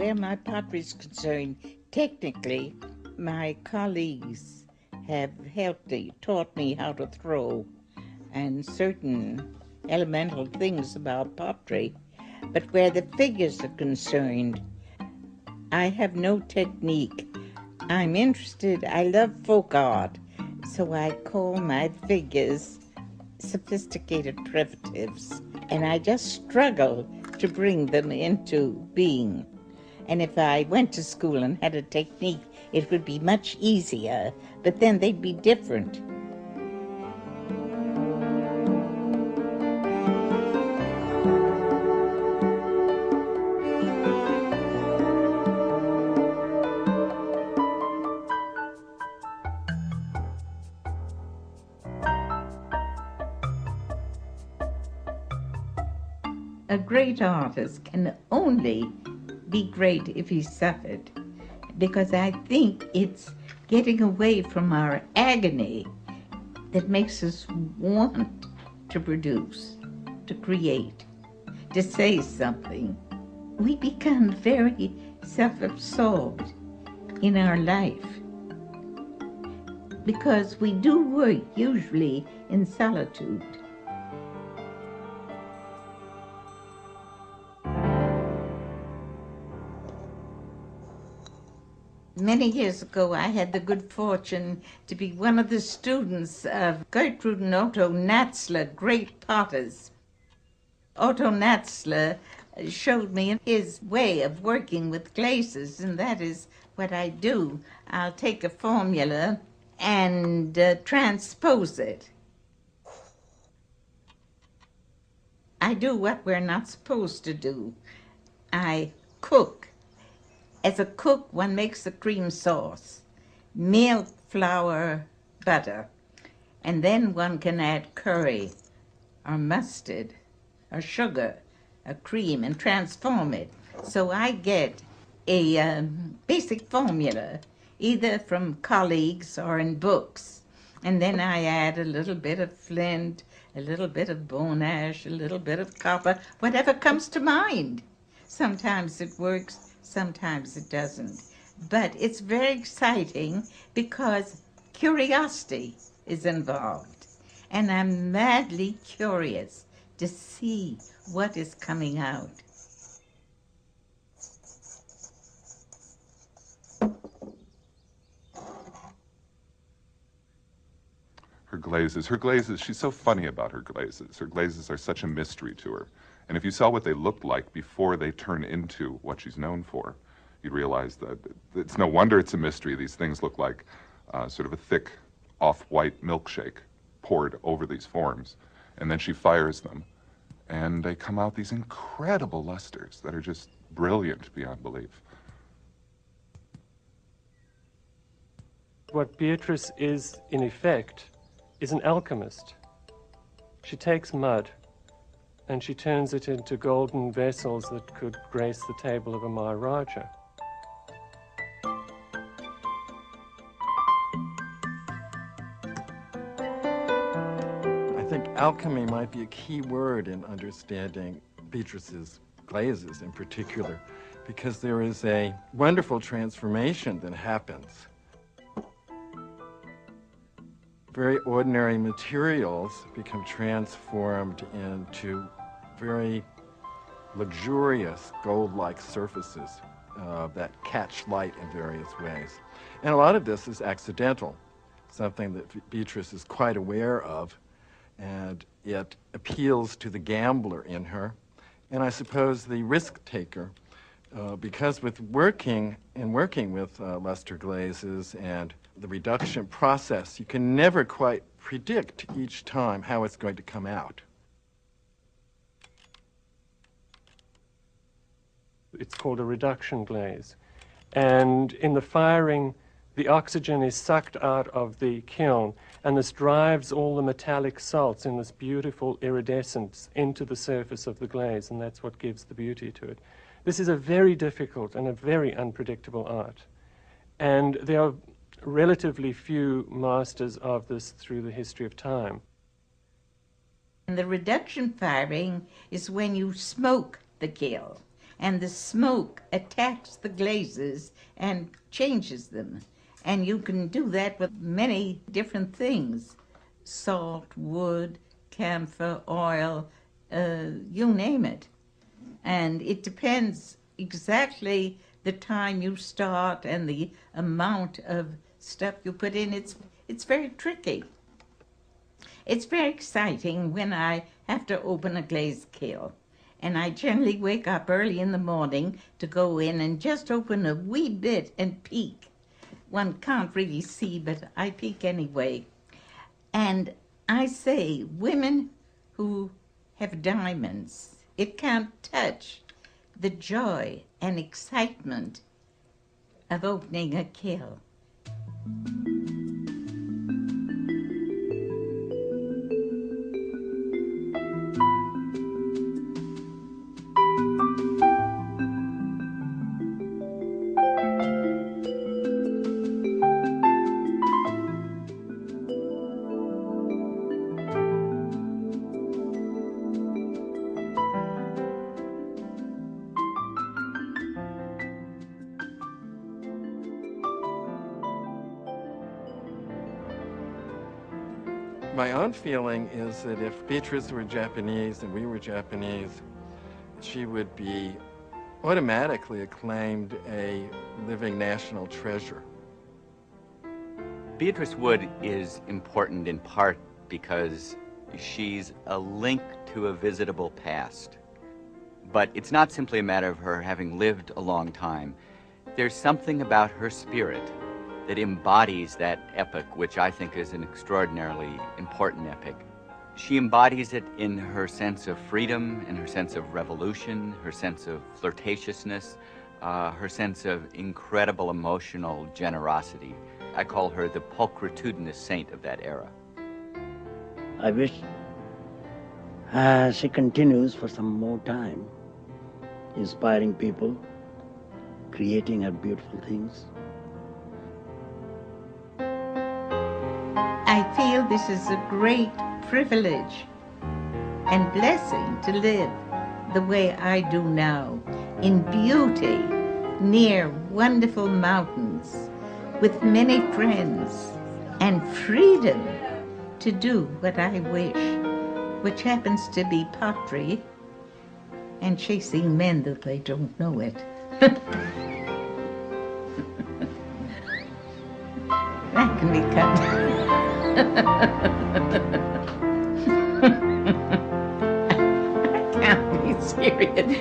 Where my pottery is concerned, technically, my colleagues have taught me how to throw and certain elemental things about pottery. But where the figures are concerned, I have no technique. I'm interested, I love folk art, so I call my figures sophisticated primitives, and I just struggle to bring them into being. And if I went to school and had a technique, it would be much easier, but then they'd be different. A great artist can only be great if he suffered, because I think it's getting away from our agony that makes us want to produce, to create, to say something. We become very self-absorbed in our life because we do work usually in solitude. Many years ago, I had the good fortune to be one of the students of Gertrude and Otto Natzler, great potters. Otto Natzler showed me his way of working with glazes, and that is what I do. I'll take a formula and transpose it. I do what we're not supposed to do. I cook. As a cook, one makes a cream sauce, milk, flour, butter, and then one can add curry or mustard or sugar or cream and transform it. So I get a basic formula, either from colleagues or in books, and then I add a little bit of flint, a little bit of bone ash, a little bit of copper, whatever comes to mind. Sometimes it works, sometimes it doesn't. But it's very exciting because curiosity is involved. And I'm madly curious to see what is coming out. Her glazes, she's so funny about her glazes. Her glazes are such a mystery to her. And if you saw what they looked like before they turn into what she's known for, you'd realize that it's no wonder it's a mystery. These things look like sort of a thick, off-white milkshake poured over these forms. And then she fires them, and they come out these incredible lusters that are just brilliant beyond belief. What Beatrice is, in effect, is an alchemist. She takes mud and she turns it into golden vessels that could grace the table of a Maharaja. I think alchemy might be a key word in understanding Beatrice's glazes in particular, because there is a wonderful transformation that happens. Very ordinary materials become transformed into very luxurious gold-like surfaces that catch light in various ways. And a lot of this is accidental, something that Beatrice is quite aware of, and it appeals to the gambler in her, and I suppose the risk-taker, because with working with luster glazes and the reduction process, you can never quite predict each time how it's going to come out. It's called a reduction glaze. And in the firing, the oxygen is sucked out of the kiln, and this drives all the metallic salts in this beautiful iridescence into the surface of the glaze, and that's what gives the beauty to it. This is a very difficult and a very unpredictable art. And there are relatively few masters of this through the history of time. And the reduction firing is when you smoke the kiln. and the smoke attacks the glazes and changes them. And you can do that with many different things: salt, wood, camphor, oil, you name it. And it depends exactly the time you start and the amount of stuff you put in. It's very tricky. It's very exciting when I have to open a glazed kiln. And I generally wake up early in the morning to go in and just open a wee bit and peek. One can't really see, but I peek anyway. And I say, women who have diamonds, it can't touch the joy and excitement of opening a kiln. My own feeling is that if Beatrice were Japanese and we were Japanese, she would be automatically acclaimed a living national treasure. Beatrice Wood is important in part because she's a link to a visitable past. But it's not simply a matter of her having lived a long time. There's something about her spirit that embodies that epoch, which I think is an extraordinarily important epoch. She embodies it in her sense of freedom, in her sense of revolution, her sense of flirtatiousness, her sense of incredible emotional generosity. I call her the pulchritudinous saint of that era. I wish she continues for some more time, inspiring people, creating her beautiful things. I feel this is a great privilege and blessing to live the way I do now, in beauty, near wonderful mountains, with many friends, and freedom to do what I wish, which happens to be pottery and chasing men, though they don't know it. That can be cut. I can't be serious.